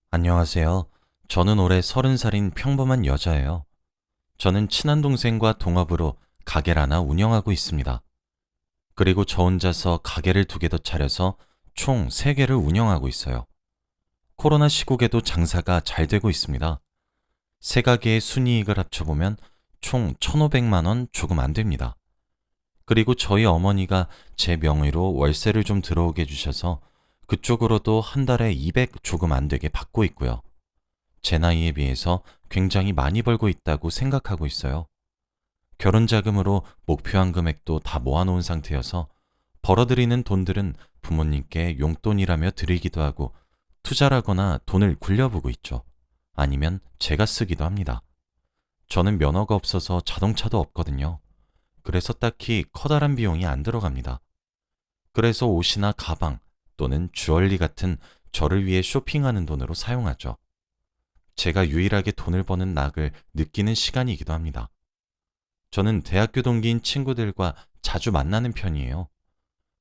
안녕하세요. 저는 올해 30살인 평범한 여자예요. 저는 친한 동생과 동업으로 가게를 하나 운영하고 있습니다. 그리고 저 혼자서 가게를 2개 더 차려서 총 3개를 운영하고 있어요. 코로나 시국에도 장사가 잘 되고 있습니다. 세 가게의 순이익을 합쳐보면 총 1,500만 원 조금 안 됩니다. 그리고 저희 어머니가 제 명의로 월세를 좀 들어오게 해주셔서 그쪽으로도 한 달에 200 조금 안 되게 받고 있고요. 제 나이에 비해서 굉장히 많이 벌고 있다고 생각하고 있어요. 결혼 자금으로 목표한 금액도 다 모아놓은 상태여서 벌어들이는 돈들은 부모님께 용돈이라며 드리기도 하고 투자라거나 돈을 굴려보고 있죠. 아니면 제가 쓰기도 합니다. 저는 면허가 없어서 자동차도 없거든요. 그래서 딱히 커다란 비용이 안 들어갑니다. 그래서 옷이나 가방 또는 주얼리 같은 저를 위해 쇼핑하는 돈으로 사용하죠. 제가 유일하게 돈을 버는 낙을 느끼는 시간이기도 합니다. 저는 대학교 동기인 친구들과 자주 만나는 편이에요.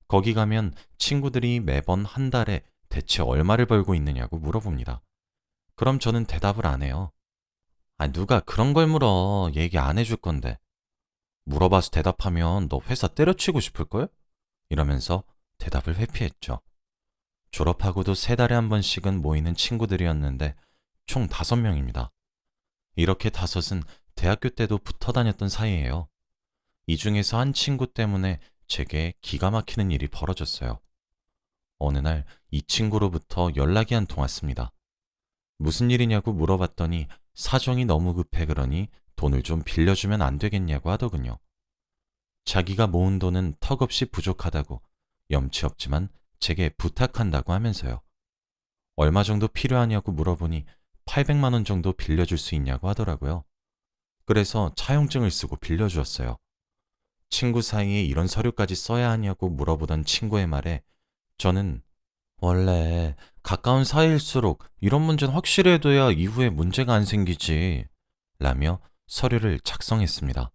거기 가면 친구들이 매번 한 달에 대체 얼마를 벌고 있느냐고 물어봅니다. 그럼 저는 대답을 안 해요. 누가 그런 걸 물어. 얘기 안 해줄 건데. 물어봐서 대답하면 너 회사 때려치고 싶을걸? 이러면서 대답을 회피했죠. 졸업하고도 3달에 한 번씩은 모이는 친구들이었는데 총 5명입니다. 이렇게 5은 대학교 때도 붙어 다녔던 사이예요. 이 중에서 한 친구 때문에 제게 기가 막히는 일이 벌어졌어요. 어느 날 이 친구로부터 연락이 한 통 왔습니다. 무슨 일이냐고 물어봤더니 사정이 너무 급해 그러니 돈을 좀 빌려주면 안 되겠냐고 하더군요. 자기가 모은 돈은 턱없이 부족하다고 염치 없지만 제게 부탁한다고 하면서요. 얼마 정도 필요하냐고 물어보니 800만 원 정도 빌려줄 수 있냐고 하더라고요. 그래서 차용증을 쓰고 빌려주었어요. 친구 사이에 이런 서류까지 써야 하냐고 물어보던 친구의 말에 저는 원래 가까운 사이일수록 이런 문제는 확실히 해둬야 이후에 문제가 안 생기지 라며 서류를 작성했습니다.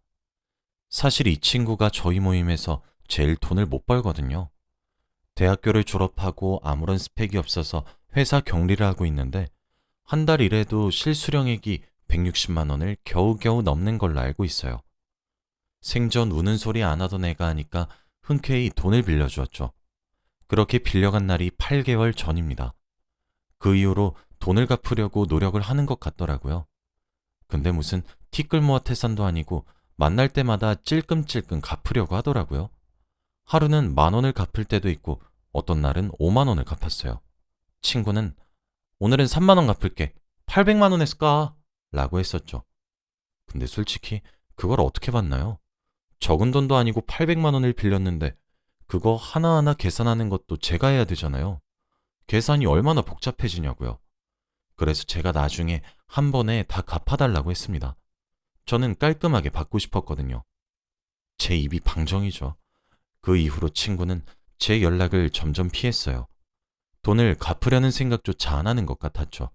사실 이 친구가 저희 모임에서 제일 돈을 못 벌거든요. 대학교를 졸업하고 아무런 스펙이 없어서 회사 격리를 하고 있는데 한 달 일해도 실수령액이 160만 원을 겨우겨우 넘는 걸로 알고 있어요. 생전 우는 소리 안 하던 애가 하니까 흔쾌히 돈을 빌려주었죠. 그렇게 빌려간 날이 8개월 전입니다. 그 이후로 돈을 갚으려고 노력을 하는 것 같더라고요. 근데 무슨 티끌모아 태산도 아니고 만날 때마다 찔끔찔끔 갚으려고 하더라고요. 하루는 10,000원을 갚을 때도 있고 어떤 날은 50,000원을 갚았어요. 친구는 오늘은 30,000원 갚을게. 800만 원에서 까. 라고 했었죠. 근데 솔직히 그걸 어떻게 받나요? 적은 돈도 아니고 800만 원을 빌렸는데 그거 하나하나 계산하는 것도 제가 해야 되잖아요. 계산이 얼마나 복잡해지냐고요. 그래서 제가 나중에 한 번에 다 갚아달라고 했습니다. 저는 깔끔하게 받고 싶었거든요. 제 입이 방정이죠. 그 이후로 친구는 제 연락을 점점 피했어요. 돈을 갚으려는 생각조차 안 하는 것 같았죠.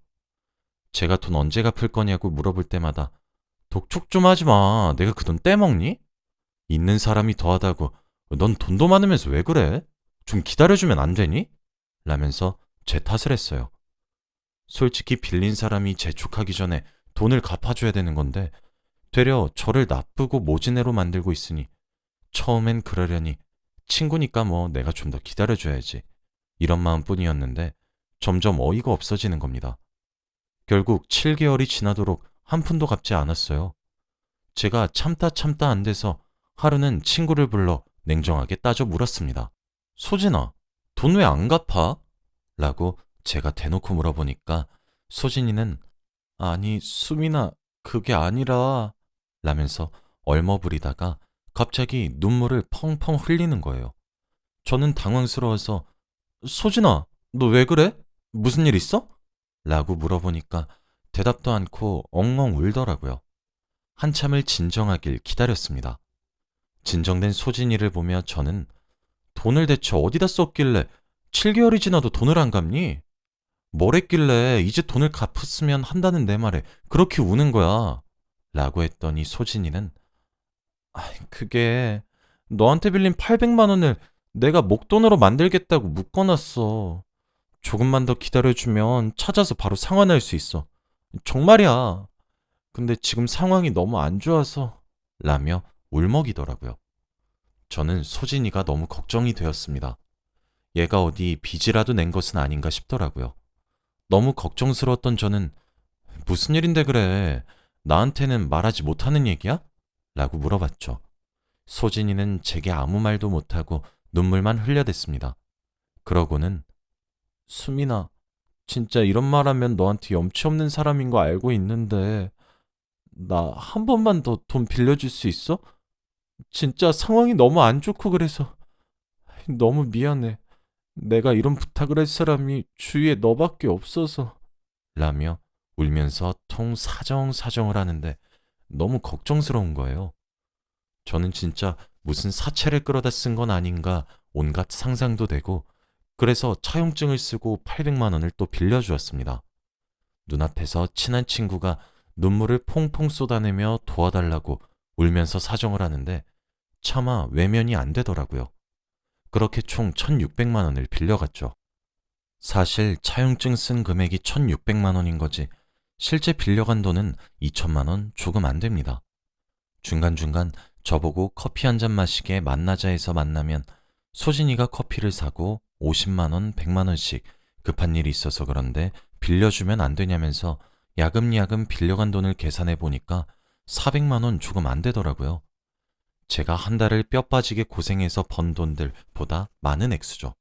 제가 돈 언제 갚을 거냐고 물어볼 때마다 독촉 좀 하지 마. 내가 그 돈 떼먹니? 있는 사람이 더하다고 넌 돈도 많으면서 왜 그래? 좀 기다려주면 안 되니? 라면서 제 탓을 했어요. 솔직히 빌린 사람이 재촉하기 전에 돈을 갚아줘야 되는 건데 되려 저를 나쁘고 모진애로 만들고 있으니 처음엔 그러려니 친구니까 뭐 내가 좀 더 기다려줘야지 이런 마음뿐이었는데 점점 어이가 없어지는 겁니다. 결국 7개월이 지나도록 한 푼도 갚지 않았어요. 제가 참다 안 돼서 하루는 친구를 불러 냉정하게 따져 물었습니다. 소진아, 돈 왜 안 갚아? 라고 제가 대놓고 물어보니까 소진이는 아니 수민아 그게 아니라 라면서 얼머부리다가 갑자기 눈물을 펑펑 흘리는 거예요. 저는 당황스러워서 소진아 너 왜 그래? 무슨 일 있어? 라고 물어보니까 대답도 않고 엉엉 울더라고요. 한참을 진정하길 기다렸습니다. 진정된 소진이를 보며 저는 돈을 대체 어디다 썼길래 7개월이 지나도 돈을 안 갚니? 뭘 했길래 이제 돈을 갚았으면 한다는 내 말에 그렇게 우는 거야? 라고 했더니 소진이는 그게 너한테 빌린 800만 원을 내가 목돈으로 만들겠다고 묶어놨어. 조금만 더 기다려주면 찾아서 바로 상환할 수 있어. 정말이야. 근데 지금 상황이 너무 안 좋아서 라며 울먹이더라고요. 저는 소진이가 너무 걱정이 되었습니다. 얘가 어디 빚이라도 낸 것은 아닌가 싶더라고요. 너무 걱정스러웠던 저는 무슨 일인데 그래? 나한테는 말하지 못하는 얘기야? 라고 물어봤죠. 소진이는 제게 아무 말도 못하고 눈물만 흘려댔습니다. 그러고는 수민아, 진짜 이런 말하면 너한테 염치 없는 사람인 거 알고 있는데 나 한 번만 더 돈 빌려줄 수 있어? 진짜 상황이 너무 안 좋고 그래서 너무 미안해. 내가 이런 부탁을 할 사람이 주위에 너밖에 없어서 라며 울면서 통 사정사정을 하는데 너무 걱정스러운 거예요. 저는 진짜 무슨 사채를 끌어다 쓴 건 아닌가 온갖 상상도 되고 그래서 차용증을 쓰고 800만 원을 또 빌려주었습니다. 눈앞에서 친한 친구가 눈물을 퐁퐁 쏟아내며 도와달라고 울면서 사정을 하는데 차마 외면이 안 되더라고요. 그렇게 총 1,600만 원을 빌려갔죠. 사실 차용증 쓴 금액이 1,600만 원인 거지 실제 빌려간 돈은 2천만 원 조금 안 됩니다. 중간중간 저보고 커피 한 잔 마시게 만나자 해서 만나면 소진이가 커피를 사고 50만 원, 100만 원씩 급한 일이 있어서 그런데 빌려주면 안 되냐면서 야금야금 빌려간 돈을 계산해 보니까 400만 원 조금 안 되더라고요. 제가 한 달을 뼈 빠지게 고생해서 번 돈들보다 많은 액수죠.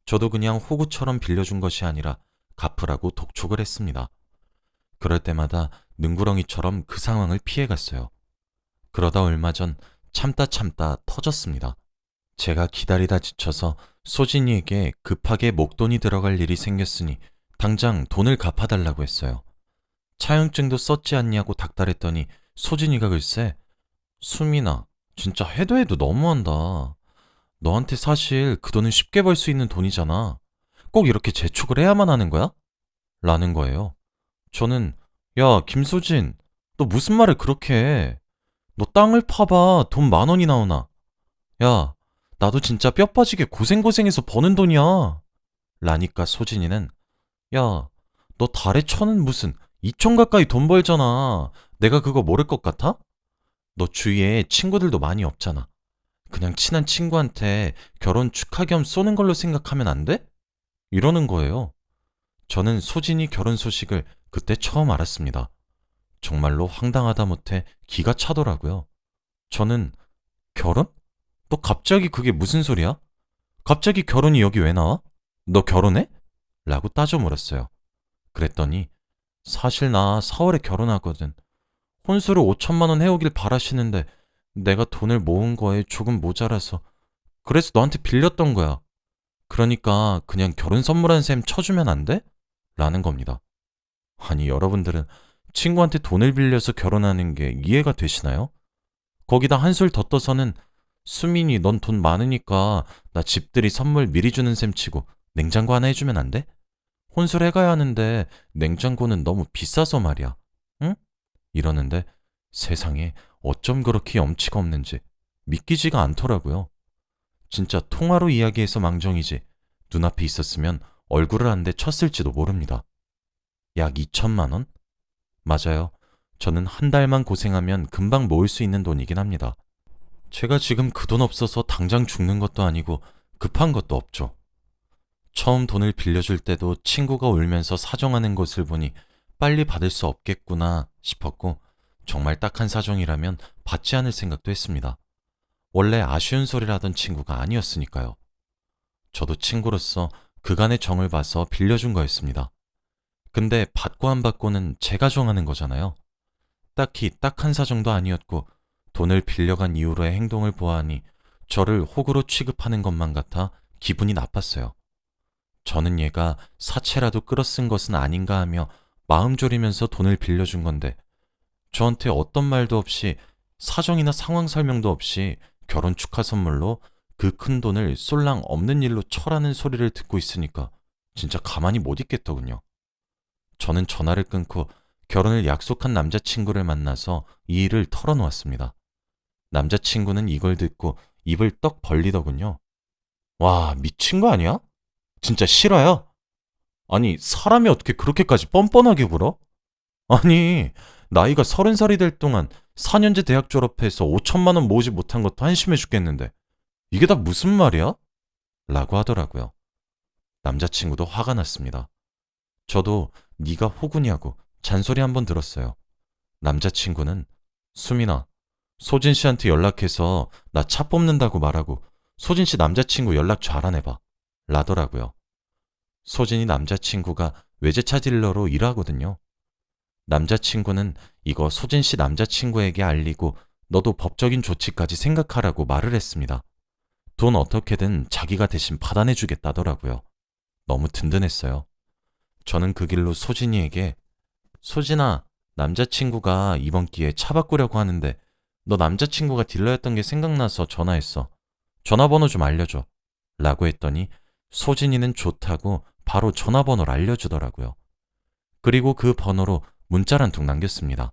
저도 그냥 호구처럼 빌려준 것이 아니라 갚으라고 독촉을 했습니다. 그럴 때마다 능구렁이처럼 그 상황을 피해갔어요. 그러다 얼마 전 참다 터졌습니다. 제가 기다리다 지쳐서 소진이에게 급하게 목돈이 들어갈 일이 생겼으니 당장 돈을 갚아달라고 했어요. 차용증도 썼지 않냐고 닥달했더니 소진이가 글쎄 수민아 진짜 해도 너무한다. 너한테 사실 그 돈은 쉽게 벌 수 있는 돈이잖아. 꼭 이렇게 재촉을 해야만 하는 거야? 라는 거예요. 저는 야 김소진 너 무슨 말을 그렇게 해. 너 땅을 파봐 돈 10,000원이 나오나. 야 나도 진짜 뼈 빠지게 고생해서 버는 돈이야. 라니까 소진이는 야 너 달에 1,000은 무슨 2천 가까이 돈 벌잖아. 내가 그거 모를 것 같아? 너 주위에 친구들도 많이 없잖아. 그냥 친한 친구한테 결혼 축하 겸 쏘는 걸로 생각하면 안 돼? 이러는 거예요. 저는 소진이 결혼 소식을 그때 처음 알았습니다. 정말로 황당하다 못해 기가 차더라고요. 저는 결혼? 너 갑자기 그게 무슨 소리야? 갑자기 결혼이 여기 왜 나와? 너 결혼해? 라고 따져 물었어요. 그랬더니 사실 나 4월에 결혼하거든. 혼수를 5천만 원 해오길 바라시는데 내가 돈을 모은 거에 조금 모자라서 그래서 너한테 빌렸던 거야. 그러니까 그냥 결혼 선물한 셈 쳐주면 안 돼? 라는 겁니다. 아니 여러분들은 친구한테 돈을 빌려서 결혼하는 게 이해가 되시나요? 거기다 한술 더 떠서는 수민이 넌 돈 많으니까 나 집들이 선물 미리 주는 셈 치고 냉장고 하나 해주면 안 돼? 혼술 해가야 하는데 냉장고는 너무 비싸서 말이야. 응? 이러는데 세상에 어쩜 그렇게 염치가 없는지 믿기지가 않더라고요. 진짜 통화로 이야기해서 망정이지 눈앞에 있었으면 얼굴을 한 대 쳤을지도 모릅니다. 약 2천만 원? 맞아요. 저는 한 달만 고생하면 금방 모을 수 있는 돈이긴 합니다. 제가 지금 그 돈 없어서 당장 죽는 것도 아니고 급한 것도 없죠. 처음 돈을 빌려줄 때도 친구가 울면서 사정하는 것을 보니 빨리 받을 수 없겠구나 싶었고 정말 딱한 사정이라면 받지 않을 생각도 했습니다. 원래 아쉬운 소리를 하던 친구가 아니었으니까요. 저도 친구로서 그간의 정을 봐서 빌려준 거였습니다. 근데 받고 안 받고는 제가 정하는 거잖아요. 딱히 딱한 사정도 아니었고 돈을 빌려간 이후로의 행동을 보아하니 저를 호구로 취급하는 것만 같아 기분이 나빴어요. 저는 얘가 사채라도 끌어쓴 것은 아닌가 하며 마음 졸이면서 돈을 빌려준 건데 저한테 어떤 말도 없이 사정이나 상황 설명도 없이 결혼 축하 선물로 그 큰 돈을 쏠랑 없는 일로 쳐라는 소리를 듣고 있으니까 진짜 가만히 못 있겠더군요. 저는 전화를 끊고 결혼을 약속한 남자친구를 만나서 이 일을 털어놓았습니다. 남자친구는 이걸 듣고 입을 떡 벌리더군요. 와, 미친 거 아니야? 진짜 실화야? 아니, 사람이 어떻게 그렇게까지 뻔뻔하게 굴어? 아니, 나이가 30살이 될 동안 4년제 대학 졸업해서 5천만 원 모으지 못한 것도 한심해 죽겠는데 이게 다 무슨 말이야? 라고 하더라고요. 남자친구도 화가 났습니다. 저도 네가 호구냐고 잔소리 한번 들었어요. 남자친구는 수민아, 소진 씨한테 연락해서 나 차 뽑는다고 말하고 소진 씨 남자친구 연락 좀 알아내봐. 라더라고요. 소진이 남자친구가 외제차 딜러로 일하거든요. 남자친구는 이거 소진 씨 남자친구에게 알리고 너도 법적인 조치까지 생각하라고 말을 했습니다. 돈 어떻게든 자기가 대신 받아내주겠다더라고요. 너무 든든했어요. 저는 그 길로 소진이에게 소진아, 남자친구가 이번 기회에 차 바꾸려고 하는데 너 남자친구가 딜러였던 게 생각나서 전화했어. 전화번호 좀 알려줘. 라고 했더니 소진이는 좋다고 바로 전화번호를 알려주더라고요. 그리고 그 번호로 문자를 한 통 남겼습니다.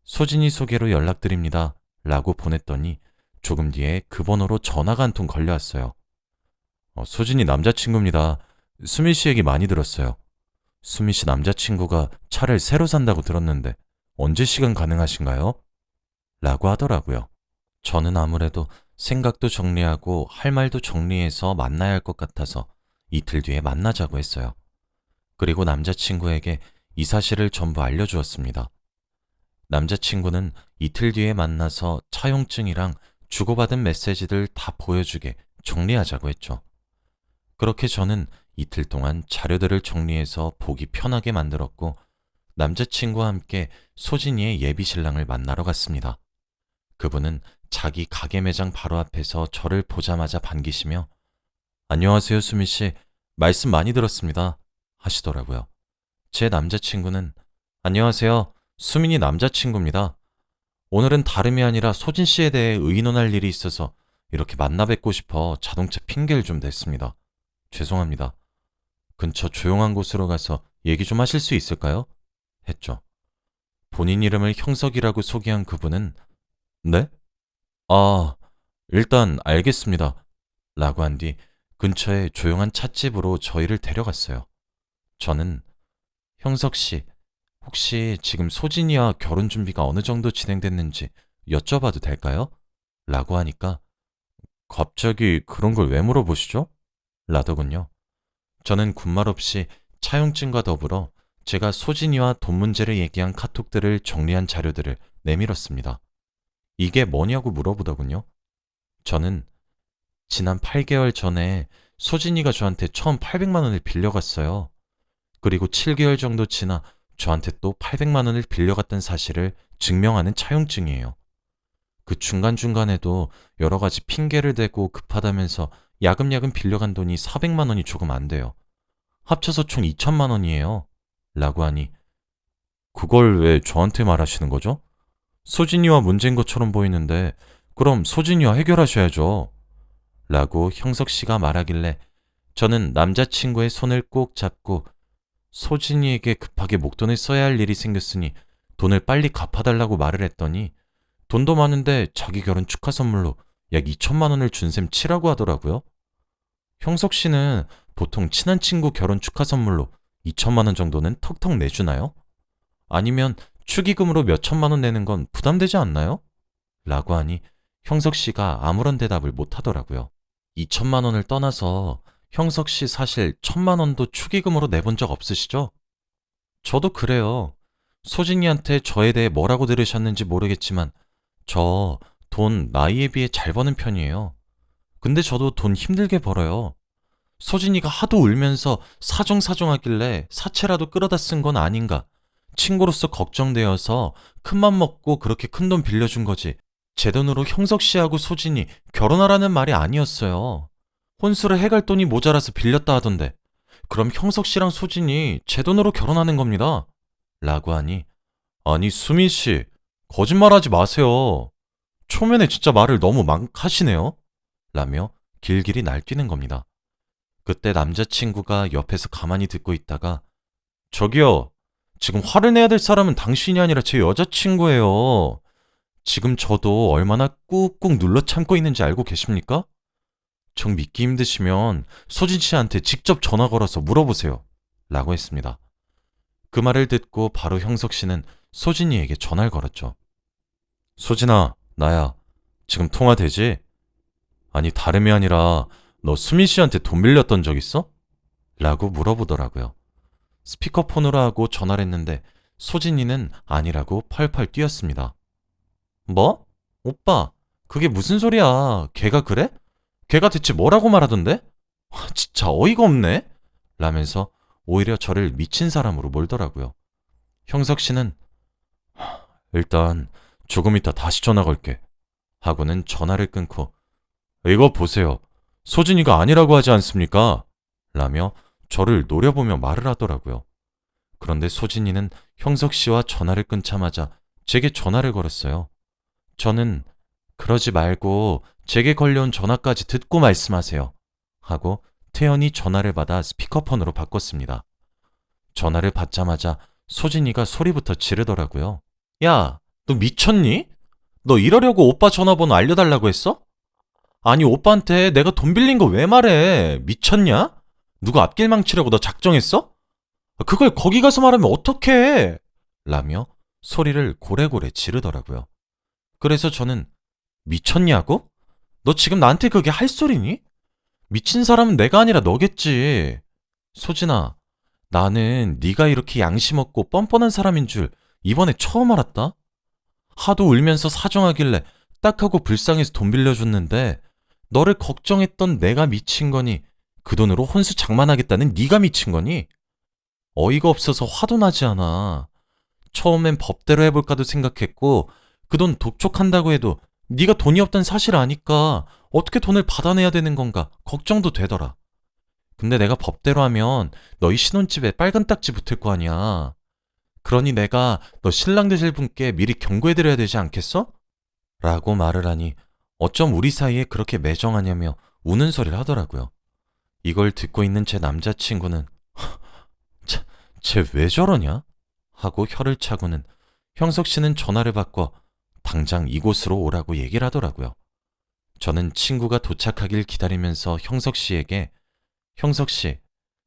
소진이 소개로 연락드립니다. 라고 보냈더니 조금 뒤에 그 번호로 전화가 한 통 걸려왔어요. 소진이 남자친구입니다. 수미 씨 얘기 많이 들었어요. 수미 씨 남자친구가 차를 새로 산다고 들었는데 언제 시간 가능하신가요? 라고 하더라고요. 저는 아무래도 생각도 정리하고 할 말도 정리해서 만나야 할 것 같아서 이틀 뒤에 만나자고 했어요. 그리고 남자친구에게 이 사실을 전부 알려주었습니다. 남자친구는 이틀 뒤에 만나서 차용증이랑 주고받은 메시지들 다 보여주게 정리하자고 했죠. 그렇게 저는 이틀 동안 자료들을 정리해서 보기 편하게 만들었고 남자친구와 함께 소진이의 예비 신랑을 만나러 갔습니다. 그분은 자기 가게 매장 바로 앞에서 저를 보자마자 반기시며 안녕하세요 수미 씨, 말씀 많이 들었습니다 하시더라고요. 제 남자친구는 안녕하세요, 수민이 남자친구입니다. 오늘은 다름이 아니라 소진 씨에 대해 의논할 일이 있어서 이렇게 만나 뵙고 싶어 자동차 핑계를 좀 냈습니다. 죄송합니다. 근처 조용한 곳으로 가서 얘기 좀 하실 수 있을까요? 했죠. 본인 이름을 형석이라고 소개한 그분은 네? 아, 일단 알겠습니다. 라고 한 뒤 근처의 조용한 찻집으로 저희를 데려갔어요. 저는 형석 씨, 혹시 지금 소진이와 결혼 준비가 어느 정도 진행됐는지 여쭤봐도 될까요? 라고 하니까 갑자기 그런 걸 왜 물어보시죠? 라더군요. 저는 군말 없이 차용증과 더불어 제가 소진이와 돈 문제를 얘기한 카톡들을 정리한 자료들을 내밀었습니다. 이게 뭐냐고 물어보더군요. 저는 지난 8개월 전에 소진이가 저한테 처음 800만 원을 빌려갔어요. 그리고 7개월 정도 지나 저한테 또 800만 원을 빌려갔던 사실을 증명하는 차용증이에요. 그 중간중간에도 여러 가지 핑계를 대고 급하다면서 야금야금 빌려간 돈이 400만 원이 조금 안 돼요. 합쳐서 총 2천만 원이에요. 라고 하니 그걸 왜 저한테 말하시는 거죠? 소진이와 문제인 것처럼 보이는데 그럼 소진이와 해결하셔야죠. 라고 형석 씨가 말하길래 저는 남자친구의 손을 꼭 잡고 소진이에게 급하게 목돈을 써야 할 일이 생겼으니 돈을 빨리 갚아달라고 말을 했더니 돈도 많은데 자기 결혼 축하 선물로 약 2천만 원을 준 셈 치라고 하더라고요. 형석 씨는 보통 친한 친구 결혼 축하 선물로 2천만 원 정도는 턱턱 내주나요? 아니면 축의금으로 몇 천만 원 내는 건 부담되지 않나요? 라고 하니 형석 씨가 아무런 대답을 못 하더라고요. 2천만 원을 떠나서 형석 씨 사실 1천만 원도 축의금으로 내본 적 없으시죠? 저도 그래요. 소진이한테 저에 대해 뭐라고 들으셨는지 모르겠지만 저 돈 나이에 비해 잘 버는 편이에요. 근데 저도 돈 힘들게 벌어요. 소진이가 하도 울면서 사정사정하길래 사채라도 끌어다 쓴 건 아닌가. 친구로서 걱정되어서 큰맘 먹고 그렇게 큰 돈 빌려준 거지. 제 돈으로 형석 씨하고 소진이 결혼하라는 말이 아니었어요. 혼수를 해갈 돈이 모자라서 빌렸다 하던데 그럼 형석 씨랑 소진이 제 돈으로 결혼하는 겁니다. 라고 하니 아니 수민 씨 거짓말하지 마세요. 초면에 진짜 말을 너무 막 하시네요. 라며 길길이 날뛰는 겁니다. 그때 남자친구가 옆에서 가만히 듣고 있다가 저기요, 지금 화를 내야 될 사람은 당신이 아니라 제 여자친구예요. 지금 저도 얼마나 꾹꾹 눌러 참고 있는지 알고 계십니까? 정 믿기 힘드시면 소진 씨한테 직접 전화 걸어서 물어보세요. 라고 했습니다. 그 말을 듣고 바로 형석 씨는 소진이에게 전화를 걸었죠. 소진아, 나야. 지금 통화되지? 아니, 다름이 아니라 너 수민 씨한테 돈 빌렸던 적 있어? 라고 물어보더라고요. 스피커폰으로 하고 전화를 했는데 소진이는 아니라고 펄펄 뛰었습니다. 뭐? 오빠, 그게 무슨 소리야? 걔가 그래? 걔가 대체 뭐라고 말하던데? 와, 진짜 어이가 없네? 라면서 오히려 저를 미친 사람으로 몰더라고요. 형석 씨는 일단 조금 이따 다시 전화 걸게 하고는 전화를 끊고 이거 보세요. 소진이가 아니라고 하지 않습니까? 라며 저를 노려보며 말을 하더라고요. 그런데 소진이는 형석 씨와 전화를 끊자마자 제게 전화를 걸었어요. 저는 그러지 말고 제게 걸려온 전화까지 듣고 말씀하세요 하고 태연히 전화를 받아 스피커폰으로 바꿨습니다. 전화를 받자마자 소진이가 소리부터 지르더라고요. 야, 너 미쳤니? 너 이러려고 오빠 전화번호 알려달라고 했어? 아니, 오빠한테 내가 돈 빌린 거 왜 말해? 미쳤냐? 누가 앞길 망치려고 너 작정했어? 그걸 거기 가서 말하면 어떡해? 라며 소리를 고래고래 지르더라고요. 그래서 저는 미쳤냐고? 너 지금 나한테 그게 할 소리니? 미친 사람은 내가 아니라 너겠지. 소진아, 나는 네가 이렇게 양심 없고 뻔뻔한 사람인 줄 이번에 처음 알았다. 하도 울면서 사정하길래 딱하고 불쌍해서 돈 빌려줬는데 너를 걱정했던 내가 미친 거니 그 돈으로 혼수 장만하겠다는 네가 미친 거니? 어이가 없어서 화도 나지 않아. 처음엔 법대로 해볼까도 생각했고 그 돈 독촉한다고 해도 네가 돈이 없다는 사실 아니까 어떻게 돈을 받아내야 되는 건가 걱정도 되더라. 근데 내가 법대로 하면 너희 신혼집에 빨간 딱지 붙을 거 아니야. 그러니 내가 너 신랑 되실 분께 미리 경고해드려야 되지 않겠어? 라고 말을 하니 어쩜 우리 사이에 그렇게 매정하냐며 우는 소리를 하더라고요. 이걸 듣고 있는 제 남자친구는 쟤 왜 저러냐? 하고 혀를 차고는 형석 씨는 전화를 바꿔 당장 이곳으로 오라고 얘기를 하더라고요. 저는 친구가 도착하길 기다리면서 형석 씨에게 형석 씨,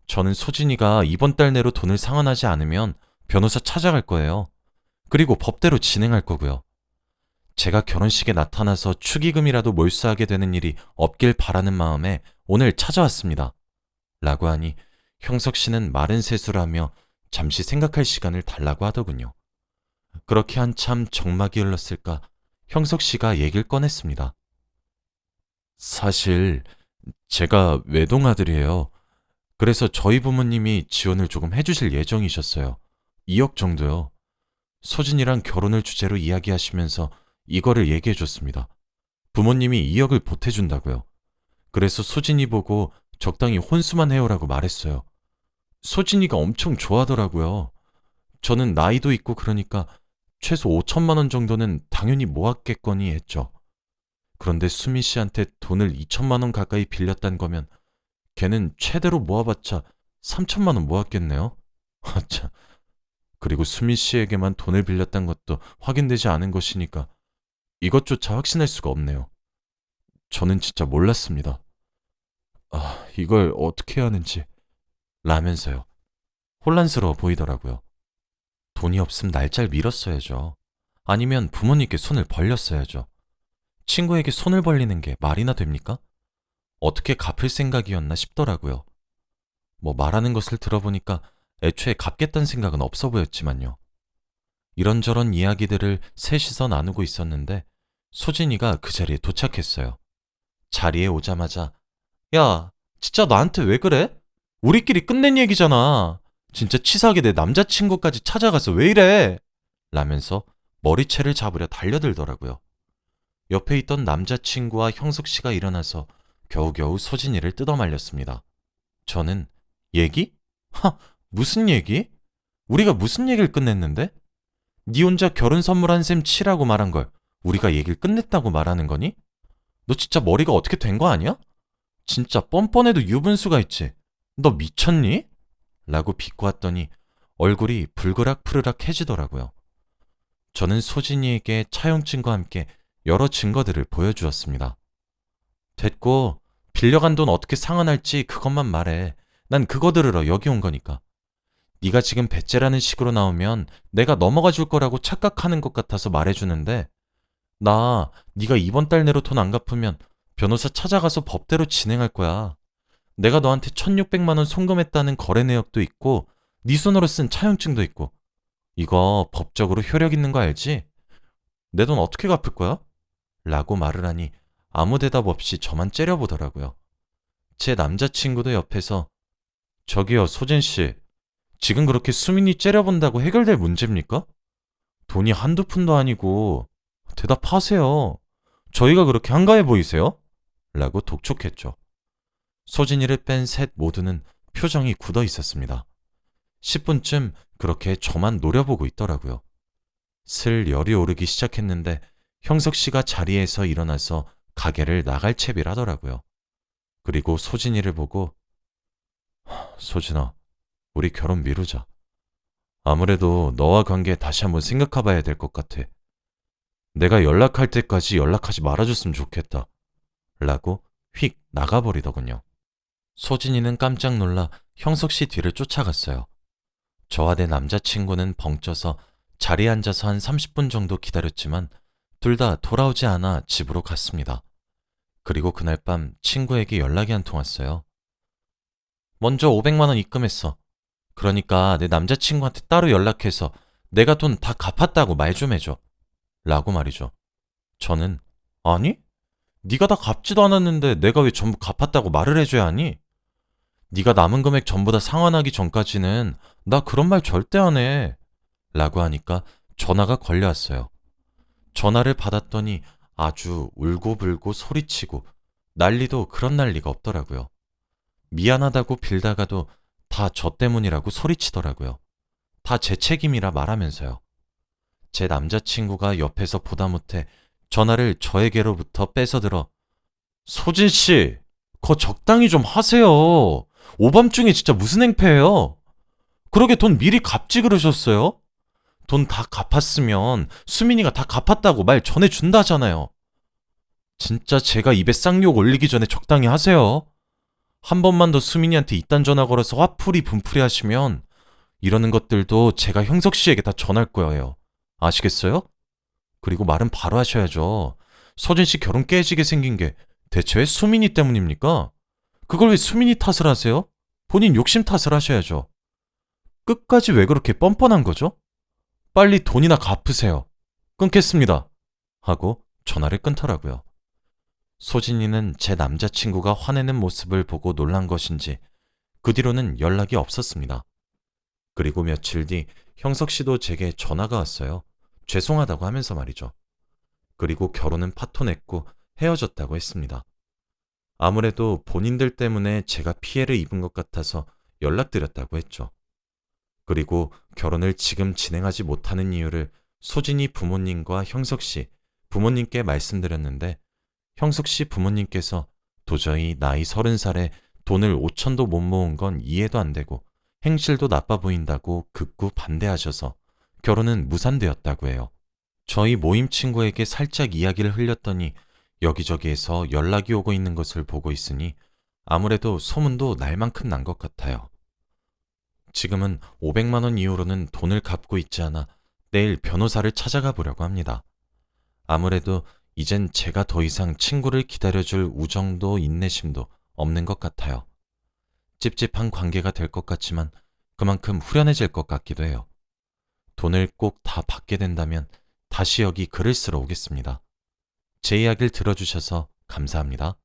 저는 소진이가 이번 달 내로 돈을 상환하지 않으면 변호사 찾아갈 거예요. 그리고 법대로 진행할 거고요. 제가 결혼식에 나타나서 축의금이라도 몰수하게 되는 일이 없길 바라는 마음에 오늘 찾아왔습니다. 라고 하니 형석 씨는 마른 세수를 하며 잠시 생각할 시간을 달라고 하더군요. 그렇게 한참 정막이 흘렀을까 형석 씨가 얘기를 꺼냈습니다. 사실 제가 외동아들이에요. 그래서 저희 부모님이 지원을 조금 해주실 예정이셨어요. 2억 정도요. 소진이랑 결혼을 주제로 이야기하시면서 이거를 얘기해줬습니다. 부모님이 2억을 보태준다고요. 그래서 소진이 보고 적당히 혼수만 해오라고 말했어요. 소진이가 엄청 좋아하더라고요. 저는 나이도 있고 그러니까 최소 5천만 원 정도는 당연히 모았겠거니 했죠. 그런데 수미 씨한테 돈을 2천만 원 가까이 빌렸단 거면 걔는 최대로 모아봤자 3천만 원 모았겠네요. 참. 그리고 수미 씨에게만 돈을 빌렸단 것도 확인되지 않은 것이니까 이것조차 확신할 수가 없네요. 저는 진짜 몰랐습니다. 이걸 어떻게 해야 하는지 라면서요. 혼란스러워 보이더라고요. 돈이 없음 날짜를 미뤘어야죠. 아니면 부모님께 손을 벌렸어야죠. 친구에게 손을 벌리는 게 말이나 됩니까? 어떻게 갚을 생각이었나 싶더라고요. 뭐 말하는 것을 들어보니까 애초에 갚겠다는 생각은 없어 보였지만요. 이런저런 이야기들을 셋이서 나누고 있었는데 소진이가 그 자리에 도착했어요. 자리에 오자마자 야, 진짜 나한테 왜 그래? 우리끼리 끝낸 얘기잖아. 진짜 치사하게 내 남자친구까지 찾아가서 왜 이래? 라면서 머리채를 잡으려 달려들더라고요. 옆에 있던 남자친구와 형석 씨가 일어나서 겨우겨우 소진이를 뜯어말렸습니다. 저는 얘기? 무슨 얘기? 우리가 무슨 얘기를 끝냈는데? 네 혼자 결혼 선물한 셈 치라고 말한 걸 우리가 얘기를 끝냈다고 말하는 거니? 너 진짜 머리가 어떻게 된 거 아니야? 진짜 뻔뻔해도 유분수가 있지. 너 미쳤니? 라고 비꼬았더니 얼굴이 불그락푸르락 해지더라고요. 저는 소진이에게 차용증과 함께 여러 증거들을 보여주었습니다. 됐고 빌려간 돈 어떻게 상환할지 그것만 말해. 난 그거 들으러 여기 온 거니까. 네가 지금 배째라는 식으로 나오면 내가 넘어가 줄 거라고 착각하는 것 같아서 말해주는데 나 네가 이번 달 내로 돈 안 갚으면 변호사 찾아가서 법대로 진행할 거야. 내가 너한테 1,600만 원 송금했다는 거래 내역도 있고 네 손으로 쓴 차용증도 있고 이거 법적으로 효력 있는 거 알지? 내 돈 어떻게 갚을 거야? 라고 말을 하니 아무 대답 없이 저만 째려보더라고요. 제 남자친구도 옆에서 저기요 소진 씨, 지금 그렇게 수민이 째려본다고 해결될 문제입니까? 돈이 한두 푼도 아니고 대답하세요. 저희가 그렇게 한가해 보이세요? 라고 독촉했죠. 소진이를 뺀 셋 모두는 표정이 굳어 있었습니다. 10분쯤 그렇게 저만 노려보고 있더라고요. 슬 열이 오르기 시작했는데 형석 씨가 자리에서 일어나서 가게를 나갈 채비를 하더라고요. 그리고 소진이를 보고 소진아, 우리 결혼 미루자. 아무래도 너와 관계 다시 한번 생각해 봐야 될 것 같아. 내가 연락할 때까지 연락하지 말아줬으면 좋겠다. 라고 휙 나가버리더군요. 소진이는 깜짝 놀라 형석 씨 뒤를 쫓아갔어요. 저와 내 남자친구는 벙쪄서 자리에 앉아서 한 30분 정도 기다렸지만 둘 다 돌아오지 않아 집으로 갔습니다. 그리고 그날 밤 친구에게 연락이 한 통 왔어요. 먼저 500만 원 입금했어. 그러니까 내 남자친구한테 따로 연락해서 내가 돈 다 갚았다고 말 좀 해줘. 라고 말이죠. 저는 아니? 네가 다 갚지도 않았는데 내가 왜 전부 갚았다고 말을 해줘야 하니? 네가 남은 금액 전부 다 상환하기 전까지는 나 그런 말 절대 안 해. 라고 하니까 전화가 걸려왔어요. 전화를 받았더니 아주 울고불고 소리치고 난리도 그런 난리가 없더라고요. 미안하다고 빌다가도 다 저 때문이라고 소리치더라고요. 다 제 책임이라 말하면서요. 제 남자친구가 옆에서 보다 못해 전화를 저에게로부터 뺏어들어 소진 씨, 그거 적당히 좀 하세요. 오밤중에 진짜 무슨 행패예요? 그러게 돈 미리 갚지 그러셨어요? 돈 다 갚았으면 수민이가 다 갚았다고 말 전해준다잖아요. 진짜 제가 입에 쌍욕 올리기 전에 적당히 하세요. 한 번만 더 수민이한테 이딴 전화 걸어서 화풀이 분풀이 하시면 이러는 것들도 제가 형석 씨에게 다 전할 거예요. 아시겠어요? 그리고 말은 바로 하셔야죠. 서진 씨 결혼 깨지게 생긴 게 대체 왜 수민이 때문입니까? 그걸 왜 수민이 탓을 하세요? 본인 욕심 탓을 하셔야죠. 끝까지 왜 그렇게 뻔뻔한 거죠? 빨리 돈이나 갚으세요. 끊겠습니다. 하고 전화를 끊더라고요. 소진이는 제 남자친구가 화내는 모습을 보고 놀란 것인지 그 뒤로는 연락이 없었습니다. 그리고 며칠 뒤 형석 씨도 제게 전화가 왔어요. 죄송하다고 하면서 말이죠. 그리고 결혼은 파토냈고 헤어졌다고 했습니다. 아무래도 본인들 때문에 제가 피해를 입은 것 같아서 연락드렸다고 했죠. 그리고 결혼을 지금 진행하지 못하는 이유를 소진이 부모님과 형석 씨 부모님께 말씀드렸는데 형석 씨 부모님께서 도저히 나이 30살에 돈을 5천도 못 모은 건 이해도 안 되고 행실도 나빠 보인다고 극구 반대하셔서 결혼은 무산되었다고 해요. 저희 모임 친구에게 살짝 이야기를 흘렸더니 여기저기에서 연락이 오고 있는 것을 보고 있으니 아무래도 소문도 날 만큼 난 것 같아요. 지금은 500만 원 이후로는 돈을 갚고 있지 않아 내일 변호사를 찾아가 보려고 합니다. 아무래도 이젠 제가 더 이상 친구를 기다려줄 우정도 인내심도 없는 것 같아요. 찝찝한 관계가 될 것 같지만 그만큼 후련해질 것 같기도 해요. 돈을 꼭 다 받게 된다면 다시 여기 글을 쓰러 오겠습니다. 제 이야기를 들어주셔서 감사합니다.